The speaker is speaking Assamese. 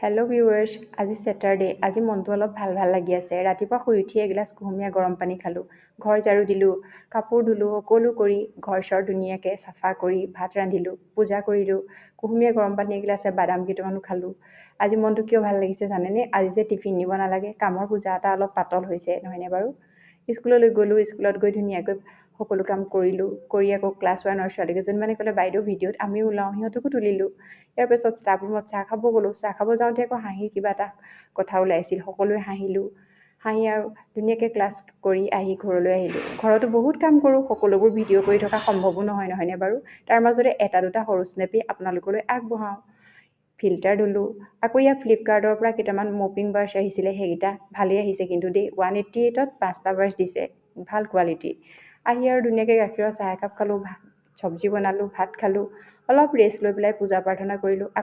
হেল্ল' ভিউৱাৰ্ছ, আজি ছেটাৰডে। আজি মনটো অলপ ভাল ভাল লাগি আছে। ৰাতিপুৱা শুই উঠিয়ে এগিলাচ কুহুমীয়া গৰম পানী খালোঁ। ঘৰ ঝাৰু দিলোঁ, কাপোৰ ধুলোঁ, সকলো কৰি ঘৰ-চৰ ধুনীয়াকৈ চাফা কৰি ভাত ৰান্ধিলোঁ, পূজা কৰিলোঁ। কুহুমীয়া গৰম পানী এগিলাছে বাদাম কেইটামানো খালোঁ। আজি মনটো কিয় ভাল লাগিছে জানেনে? আজি যে টিফিন নিব নালাগে, কামৰ বোজা এটা অলপ পাতল হৈছে, নহয়নে বাৰু? স্কুললৈ গ'লোঁ, স্কুলত গৈ ধুনীয়াকৈ সকলো কাম কৰিলোঁ। কৰি আকৌ ক্লাছ 1ৰ ছোৱালীকেইজনীমানে ক'লে, বাইদেউ ভিডিঅ'ত আমিও ওলাওঁ, সিহঁতকো তুলিলোঁ। ইয়াৰ পিছত ষ্টাফ ৰুমত চাহ খাব গ'লোঁ। চাহ খাব যাওঁতে আকৌ হাঁহিৰ কিবা এটা কথা ওলাইছিল। সকলোৱে হাঁহিলোঁ। হাঁহি আৰু ধুনীয়াকৈ ক্লাছ কৰি আহি ঘৰলৈ আহিলোঁ। ঘৰতো বহুত কাম কৰোঁ, সকলোবোৰ ভিডিঅ' কৰি থকা সম্ভৱো নহয়নে বাৰু? তাৰ মাজতে এটা দুটা সৰু স্নেপি আপোনালোকলৈ আগবঢ়াওঁ। ফিল্টাৰ ধুলোঁ। আকৌ ইয়াত ফ্লিপকাৰ্টৰ পৰা কেইটামান মপিং ব্ৰাছ আহিছিলে, সেইকেইটা ভালেই আহিছে কিন্তু দেই। 188ত 5টা ব্ৰাছ দিছে, ভাল কোৱালিটি। আহি আৰু ধুনীয়াকৈ গাখীৰৰ চাহ একাপ খালোঁ, চব্জি বনালোঁ, ভাত খালোঁ, অলপ ৰেষ্ট লৈ পেলাই পূজা প্ৰাৰ্থনা কৰিলোঁ।